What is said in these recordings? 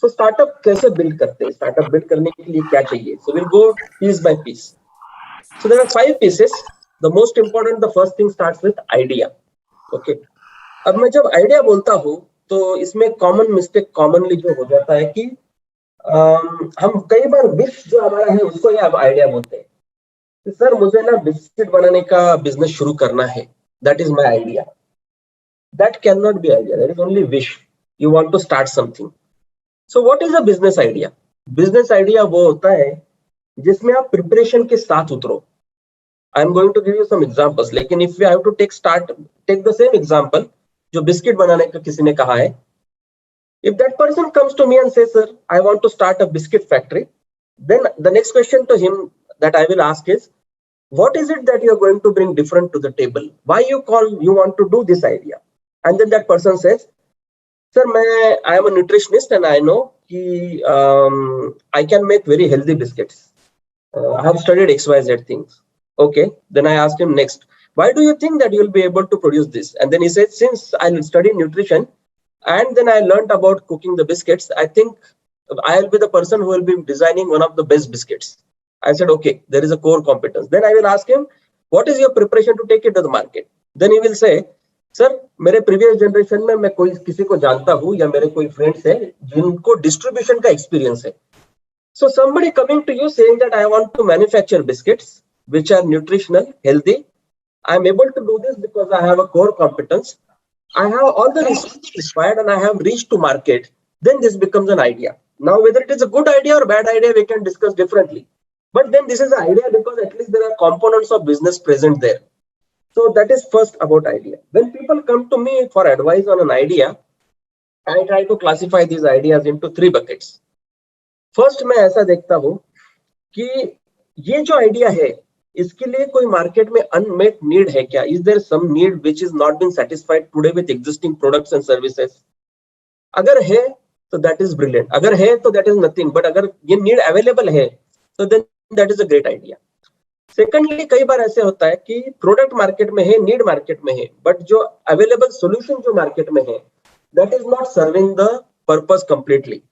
सो startup कैसे build करते हैं, स्टार्टअप बिल्ड करने के लिए क्या चाहिए? So will go piece by piece. So there are 5 pieces. The most important, the first thing starts with idea. Okay, अब मैं जब आइडिया बोलता हूँ तो इसमें कॉमन मिस्टेक कॉमनली जो हो जाता है कि हम कई बार विश जो हमारा है उसको ही आप आइडिया बोलते हैं. तो सर मुझे ना बिस्किट बनाने का बिजनेस शुरू करना है, that is my idea. That can not be idea, that is only wish. You want to start something. So what is a business idea? Business idea वो होता है जिसमें आप प्रिपरेशन के साथ उतरो. I am going to give you some examples, लेकिन if you have to take the same example जो बिस्किट बनाने का किसी ने कहा है. If that person comes to me and says, sir, I want to start a biscuit factory, then the next question to him that I will ask is, what is it that you are going to bring different to the table? Why you want to do this idea? And then that person says, sir, I am a nutritionist and I know I can make very healthy biscuits. I have studied XYZ things. Okay, then I asked him next, why do you think that you will be able to produce this? And then he said, since I studied nutrition, and then I learned about cooking the biscuits, I think I'll be the person who will be designing one of the best biscuits. I said, okay, there is a core competence. Then I will ask him, what is your preparation to take it to the market? Then he will say, sir मेरे previous generation में मैं कोई किसी को जानता हूँ या मेरे कोई फ्रेंड्स है जिनको डिस्ट्रीब्यूशन का एक्सपीरियंस है. So somebody coming to you saying that I want to manufacture biscuits which are nutritional, healthy. I am able to do this because I have a core competence. I have all the research required and I have reached to market. Then this becomes an idea. Now, whether it is a good idea or bad idea, we can discuss differently. But then this is an idea because at least there are components of business present there. So that is first about idea. When people come to me for advice on an idea, I try to classify these ideas into 3 buckets. First, मैं ऐसा देखता हूँ कि ये जो idea है इसके लिए कोई मार्केट में अनमेट नीड है क्या? Is there some need which is not been satisfied today with existing products and services? अगर है तो दैट इज ब्रिलियंट, अगर है तो दैट इज नथिंग, बट अगर ये नीड अवेलेबल है तो then that is a great idea. Secondly, कई बार ऐसे होता है कि प्रोडक्ट मार्केट में है, नीड मार्केट में है, बट जो अवेलेबल सोल्यूशन जो मार्केट में है that is not serving the purpose completely.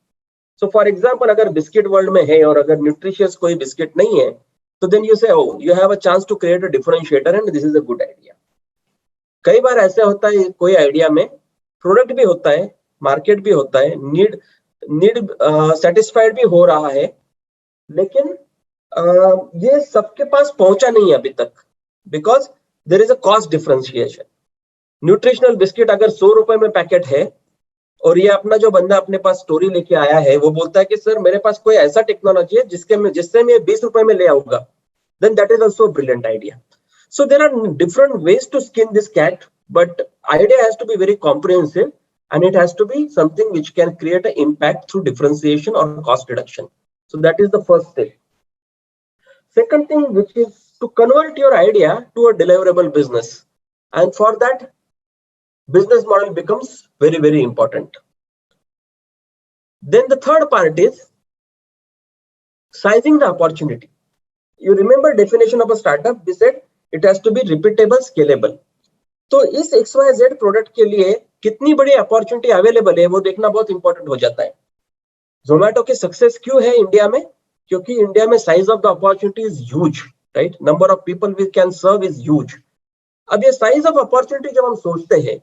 So for example, अगर बिस्किट वर्ल्ड में है और अगर न्यूट्रिशियस कोई बिस्किट नहीं है तो then you say you have a chance to create a differentiator and this is a good idea. कई बार ऐसे होता है कोई आइडिया में प्रोडक्ट भी होता है, मार्केट भी होता है, नीड सेटिस्फाइड भी हो रहा है, लेकिन ये सबके पास पहुंचा नहीं है अभी तक because there is a cost differentiation. Nutritional biscuit अगर 100 रुपए में पैकेट है और ये अपना जो बंदा अपने पास स्टोरी लेके आया है वो बोलता है कि सर मेरे पास कोई ऐसा टेक्नोलॉजी है जिससे मैं 20 रुपए में ले आऊंगा, then that is also brilliant idea. So there are different ways to skin this cat, but idea has to be very comprehensive and it has to be something which can create an impact through differentiation or cost reduction. So that is the first step. Second thing, which is to convert your idea to a deliverable business, and for that business model becomes very, very important. Then the third part is sizing the opportunity. You remember definition of a startup? We said it has to be repeatable, scalable. तो इस XYZ product के लिए कितनी बड़ी opportunity available है वो देखना बहुत इंपॉर्टेंट हो जाता है. जोमेटो की सक्सेस क्यों है इंडिया में? क्योंकि इंडिया में size of the opportunity is huge, right? Number of people we can serve is huge. अब ये साइज ऑफ अपॉर्चुनिटी जब हम सोचते हैं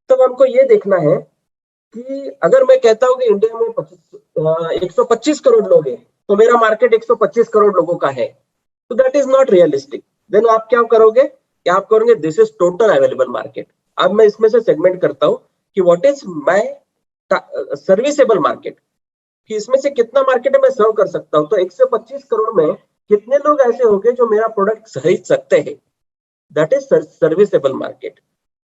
तब हमको ये देखना है कि अगर मैं कहता हूँ कि इंडिया में 125 करोड़ लोग हैं तो मेरा मार्केट 125 करोड़ लोगों का है, तो that is not realistic. Then आप क्या करोगे कि आप करोगे this is total available market. अब मैं इसमें से सेगमेंट करता हूँ कि what is my serviceable market, कि इसमें से कितना मार्केट मैं सर्व कर सकता हूँ. तो 125 करोड़ में कितने लोग ऐसे होंगे जो मेरा प्रोडक्ट खरीद सकते हैं, दैट इज सर्विसेबल मार्केट.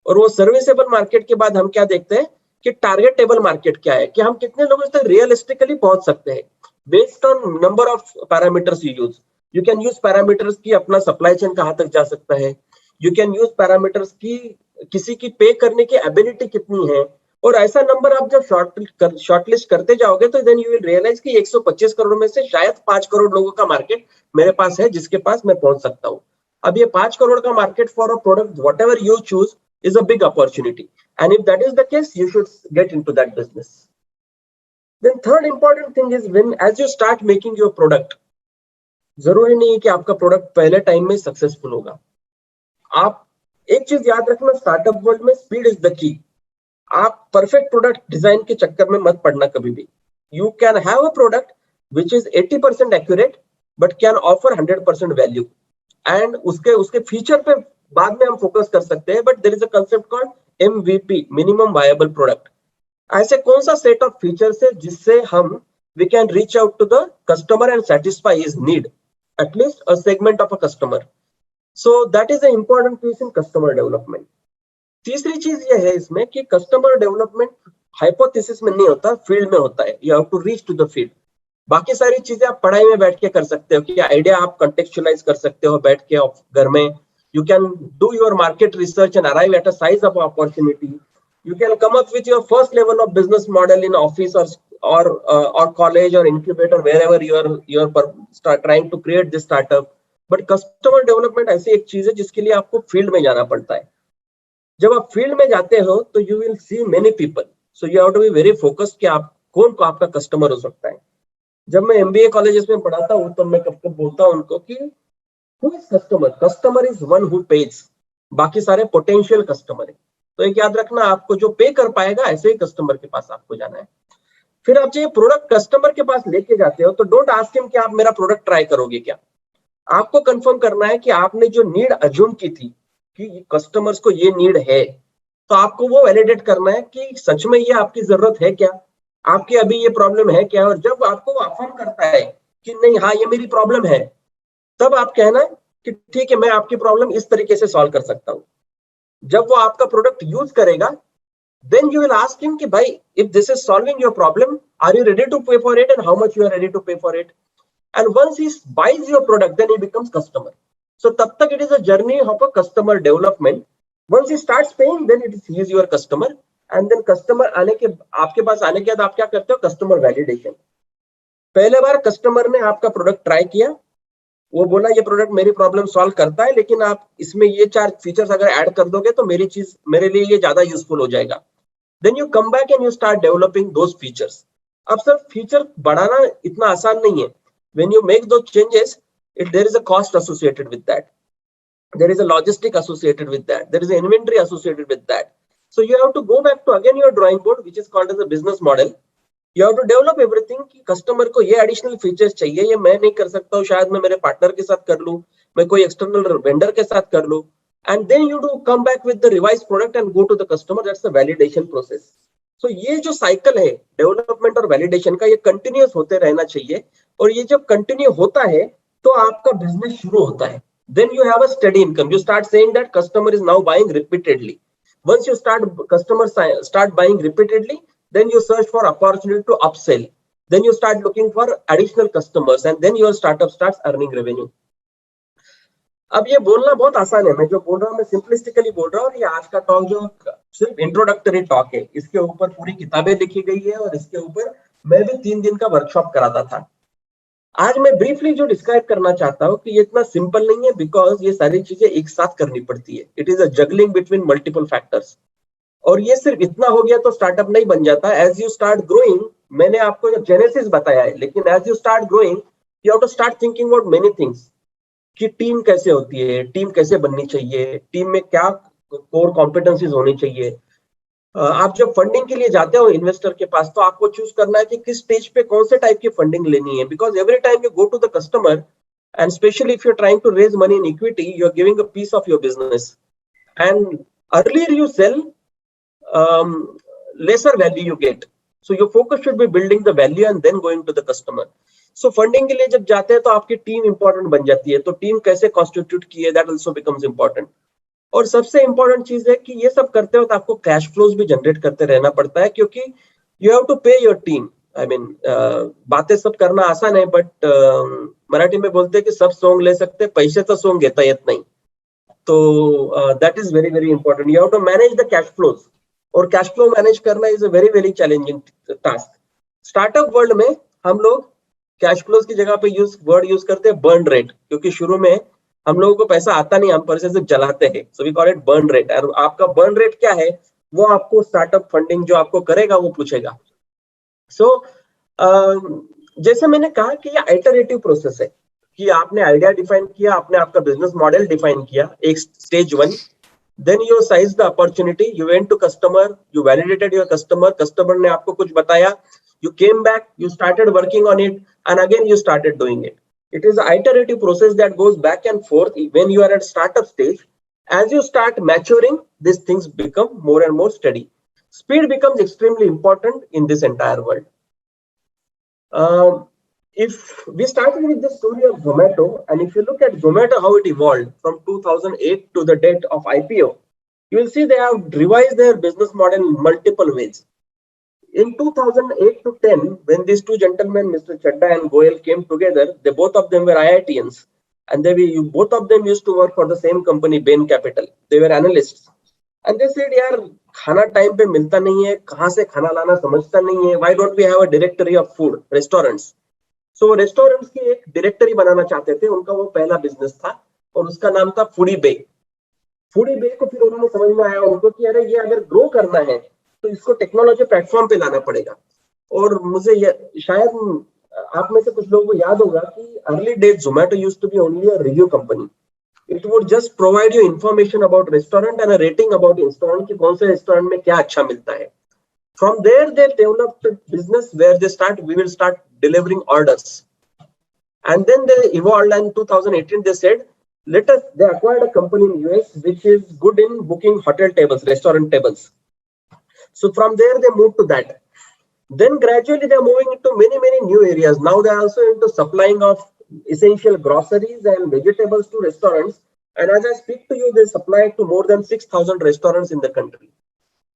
और वो सर्विसेबल मार्केट के बाद हम क्या देखते हैं कि टारगेटेबल मार्केट क्या है, कि हम कितने लोगों तक रियलिस्टिकली पहुंच सकते हैं based on number of parameters you use. You can use parameters की अपना सप्लाई चेन कहां तक जा सकता है, यू कैन यूज पैरामीटर्स की किसी की पे करने की एबिलिटी कितनी है, और ऐसा नंबर आप जब शॉर्टलिस्ट करते जाओगे तो देन यू विल रियलाइज कि 125 करोड़ में से शायद 5 करोड़ लोगों का मार्केट मेरे पास है जिसके पास मैं पहुंच सकता हूँ. अब ये 5 करोड़ का market for a product what ever you choose is a big opportunity, and if that is the case you should get into that business. Then third important thing is when as you start making your product, जरूरी नहीं है कि आपका product पहले time में successful होगा. आप एक चीज याद रखना, स्टार्टअप वर्ल्ड में स्पीड इज द की. आप परफेक्ट प्रोडक्ट डिजाइन के चक्कर में मत पड़ना कभी भी. You can have a product which is 80% accurate but can offer 100% value, and उसके उसके फीचर पे बाद में हम फोकस कर सकते हैं. But there is a concept called MVP, minimum viable product. ऐसे कौन सा सेट ऑफ फीचर्स है जिससे हम we can reach out to the customer and satisfy his need, at least a segment of a customer. So that is a important piece in customer development. तीसरी चीज ये है इसमें कि कस्टमर डेवलपमेंट हाइपोथेसिस में नहीं होता, फील्ड में होता है. You have to reach to the field. बाकी सारी चीजें आप पढ़ाई में बैठ के कर सकते हो, कि आइडिया आप कंटेक्चुअलाइज कर सकते हो बैठ के घर में. You can do your market research and arrive at a size of opportunity. You can come up with your first level of business model in office or college or incubator, wherever you are start trying to create this startup. But customer development ऐसी एक चीज है जिसके लिए आपको field में जाना पड़ता है. जब आप फील्ड में जाते हो तो you will see many people, so you have to be very focused कि आप कौन को आपका कस्टमर हो सकता है. जब मैं MBA कॉलेजेस में पढ़ाता हूँ तो मैं कब कब बोलता हूँ उनको कि who is customer? Customer is one who pays. बाकी सारे पोटेंशियल कस्टमर है. तो एक याद रखना, आपको जो पे कर पाएगा ऐसे ही कस्टमर के पास आपको जाना है. फिर आप ये प्रोडक्ट कस्टमर के पास लेके जाते हो तो डोंट आस्क हिम कि आप मेरा प्रोडक्ट ट्राई करोगे क्या. आपको कंफर्म करना है कि आपने जो नीड अज्यूम की थी कि कस्टमर्स को ये नीड है, तो आपको वो वैलिडेट करना है कि सच में ये आपकी जरूरत है क्या, आपकी अभी ये प्रॉब्लम है क्या. और जब आपको अफर्म करता है कि नहीं, हाँ ये मेरी प्रॉब्लम है, तब आप कहना कि ठीक है, मैं आपकी प्रॉब्लम इस तरीके से सॉल्व कर सकता हूँ. जब वो आपका प्रोडक्ट यूज करेगा, then you will ask him कि भाई, if this is solving your problem, are you ready to pay for it and how much you are ready to pay for it. And once he buys your product, then he becomes customer. So तब तक it is a journey of a customer development. Once he starts paying, then he is your customer. And then customer आपके पास आने के बाद आप क्या करते हो, कस्टमर वैलिडेशन. पहले बार कस्टमर ने आपका प्रोडक्ट ट्राई किया, वो बोला ये प्रोडक्ट मेरी प्रॉब्लम सॉल्व करता है, लेकिन आप इसमें ये 4 फीचर्स अगर ऐड कर दोगे तो मेरे लिए ये ज्यादा यूजफुल हो जाएगा. Then you come back and you start developing those features. अब सर फीचर बढ़ाना इतना आसान नहीं है. When you make those changes, there is a cost associated with that, there is a logistic associated with that, there is a inventory associated with that. So you have to go back to again your drawing board which is called as a business model. You have to develop everything कि customer को ये additional features चाहिए, ये मैं नहीं कर सकता हूँ, शायद मैं मेरे पार्टनर के साथ कर लूँ, मैं कोई एक्सटर्नल वेंडर के साथ कर लूँ. And then you do come back with the revise product and go to the customer. That's the validation process. So ये जो साइकिल है डेवलपमेंट और वैलिडेशन का, ये कंटिन्यूअस होते रहना चाहिए. और ये जब कंटिन्यू होता है तो आपका बिजनेस शुरू होता है. Then you have a steady income. You start saying that customer is now buying repeatedly. Once you start buying repeatedly, then you search for opportunity to upsell. Then you start looking for additional customers, and then your startup starts earning revenue. अब ये बोलना बहुत आसान है, मैं जो बोल रहा हूँ मैं सिंपलिस्टिकली बोल रहा हूँ. ये आज का टॉक जो सिर्फ इंट्रोडक्टरी टॉक है, इसके ऊपर पूरी किताबें लिखी गई है और इसके ऊपर मैं भी 3 दिन का वर्कशॉप कराता था. आज मैं ब्रीफली जो डिस्क्राइब करना चाहता हूँ कि ये इतना सिंपल नहीं है, बिकॉज ये सारी चीजें एक साथ करनी पड़ती है. It is a juggling between multiple factors. और ये सिर्फ इतना हो गया तो स्टार्टअप नहीं बन जाता. एज यू स्टार्ट ग्रोइंग, मैंने आपको जेनेसिस बताया है, लेकिन as you start growing you have to start thinking about many things. कि टीम कैसे होती है, टीम कैसे बननी चाहिए, टीम में क्या कोर कॉम्पिटेंसीज होनी चाहिए. आप जब फंडिंग के लिए जाते हो इन्वेस्टर के पास, तो आपको चूज करना है कि किस स्टेज पे कौन से टाइप की फंडिंग लेनी है. Because every time you go to the customer, and especially if you're trying to raise money in equity, you're giving a piece of your business, and earlier you sell, lesser value you get. So your focus should be building the value and then going to the customer. So funding के लिए जब जाते हैं तो आपकी team important बन जाती है. तो टीम कैसे कॉन्स्टिट्यूट की है, दैट ऑल्सो बिकम्स इंपॉर्टेंट. और सबसे इंपॉर्टेंट चीज है कि ये सब करते वक्त आपको कैश फ्लोज भी जनरेट करते रहना पड़ता है, क्योंकि यू हैव टू पे योर टीम. आई मीन, बातें सब करना आसान है, बट मराठी में बोलते हैं कि सब सोंग ले सकते, पैसे तो सोंग घेता येत नाही. तो that is very very important. You have to manage the cash flows. और कैश फ्लो मैनेज करना is a very very challenging task. Startup world में हम लोग कैश फ्लोज की जगह पे वर्ड यूज करते हैं बर्न रेट, क्योंकि शुरू में हम लोगों को पैसा आता नहीं, हम पैसे सिर्फ जलाते हैं. So we call it burn rate. और आपका बर्न रेट क्या है वो आपको स्टार्टअप फंडिंग जो आपको करेगा वो पूछेगा. सो जैसे मैंने कहा कि ये आइटरेटिव प्रोसेस है कि आपने आइडिया डिफाइन किया, आपने आपका बिजनेस मॉडल डिफाइन किया, एक stage 1, then you size the opportunity, you went to customer, you validated your customer ने आपको कुछ बताया, you came back, you started working on it, and again you started doing it. It is an iterative process that goes back and forth when you are at startup stage. As you start maturing, these things become more and more steady. Speed becomes extremely important in this entire world. If we started with the story of Zomato, and if you look at Zomato, how it evolved from 2008 to the date of IPO, you will see they have revised their business model in multiple ways. In 2008 to 10, when these two gentlemen, Mr. Chadda and Goyal, came together, they both of them were IITians, and both of them used to work for the same company, Bain Capital. They were analysts. And they said, यार खाना time पे मिलता नहीं है, कहाँ से खाना लाना समझता नहीं है, why don't we have a directory of food, restaurants? So restaurants की एक डायरेक्टरी बनाना चाहते थे, उनका वो पहला बिजनेस था और उसका नाम था फूडी बे। फूडी बे को फिर उन्होंने समझ में आया उनको कि अरे ये अगर ग्रो करना है तो इसको टेक्नोलॉजी प्लेटफॉर्म पे लाना पड़ेगा। और मुझे शायद आप में से कुछ लोगों को याद होगा कि early days Zomato used to be only a review company. It would just provide you information about restaurant and a rating about restaurant कि कौन से रेस्टोरेंट में क्या अच्छा मिलता है। From there, they developed a business where we will start delivering orders. And then they evolved, and in 2018, they said, they acquired a company in US, which is good in booking hotel tables, restaurant tables. So from there, they moved to that. Then gradually, they're moving into many, many new areas. Now they're also into supplying of essential groceries and vegetables to restaurants. And as I speak to you, they supply to more than 6,000 restaurants in the country.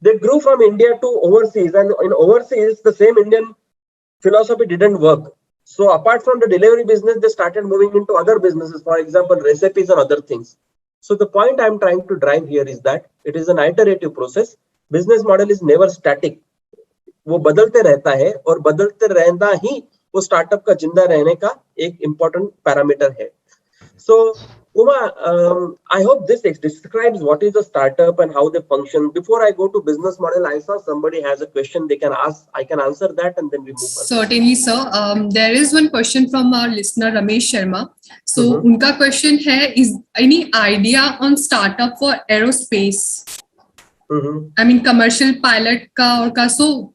They grew from India to overseas, and in overseas, the same Indian philosophy didn't work. So apart from the delivery business, they started moving into other businesses, for example, recipes and other things. So the point I'm trying to drive here is that it is an iterative process. Business model is never static. वो बदलते रहता है और बदलते रहना ही वो startup का जिंदा रहने का एक important parameter है. So Uma, I hope this describes what is a startup and how they function. Before I go to business model, I saw somebody has a question they can ask. I can answer that and then we move on. Certainly, sir. There is one question from our listener, Ramesh Sharma. So, unka question hai, is any idea on startup for aerospace? I mean, commercial pilot ka. So,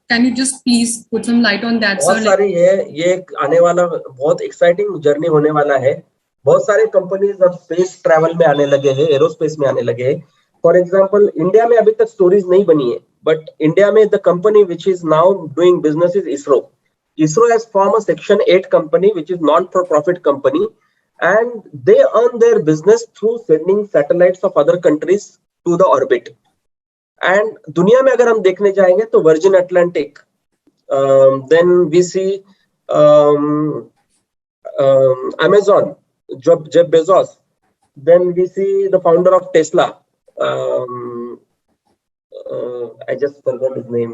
can you just please put some light on that, sir? बहुत सारी है, ये आने वाला बहुत exciting journey होने वाला है. बहुत सारे कंपनीज अब स्पेस ट्रैवल में आने लगे हैं, एरोस्पेस में आने लगे हैं. फॉर एग्जांपल, इंडिया में अभी तक स्टोरीज नहीं बनी है, बट इंडिया में the company which is now doing business is ISRO. ISRO has form a section 8 company which is non for profit company, and they earn their business through sending satellites of other countries to the orbit. And दुनिया में अगर हम देखने जाएंगे तो Virgin Atlantic, then we see Amazon, Jeff Bezos, then we see the founder of Tesla. I just forgot his name.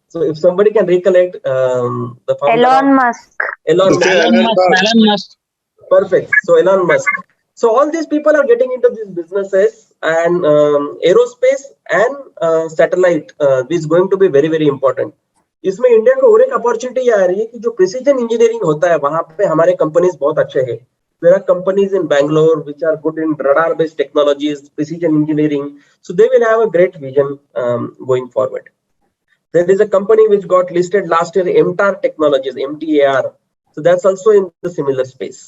So if somebody can recollect the founder, Elon Musk. Elon Musk. Perfect. So Elon Musk. So all these people are getting into these businesses, and aerospace and satellite is going to be very, very important. इसमें India को और एक opportunity आ रही है कि जो precision engineering होता है वहां पे हमारे कंपनीज बहुत अच्छे हैं. There are companies in Bangalore which are good in radar based technologies, precision engineering, so they will have a great vision going forward. There is a company which got listed last year, MTAR technologies, MTAR, so that's also in the similar space.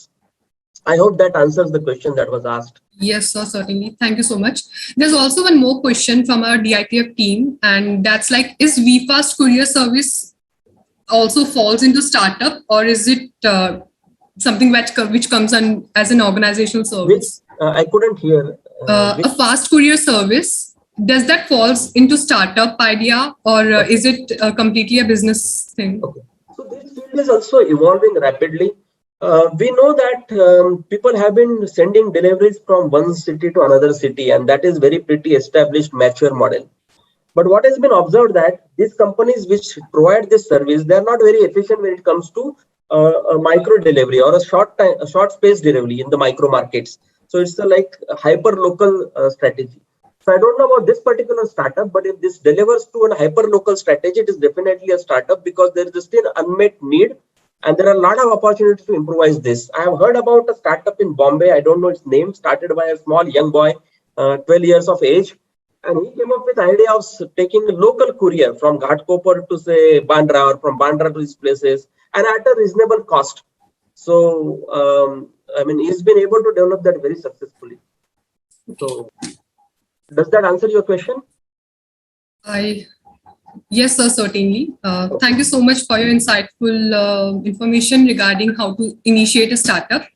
I hope that answers the question that was asked. Yes, sir, certainly. Thank you so much. There's also one more question from our DITF team, and that's like, is VFast courier service also falls into startup, or is it something which comes on as an organizational service? I couldn't hear. A fast courier service, does that falls into startup idea, or is it completely a business thing? Okay. So this field is also evolving rapidly. We know that people have been sending deliveries from one city to another city, and that is very pretty established, mature model. But what has been observed that these companies which provide this service, they are not very efficient when it comes to a micro delivery or a short space delivery in the micro markets. So it's like a hyper local strategy. So I don't know about this particular startup, but if this delivers to a hyper-local strategy, it is definitely a startup because there is still unmet need and there are a lot of opportunities to improvise this. I have heard about a startup in Bombay, I don't know its name, started by a small young boy, 12 years of age. And he came up with the idea of taking a local courier from Ghatkopar to say Bandra or from Bandra to these places and at a reasonable cost. So, I mean, he's been able to develop that very successfully. So, does that answer your question? Yes, sir, certainly. Thank you so much for your insightful information regarding how to initiate a startup.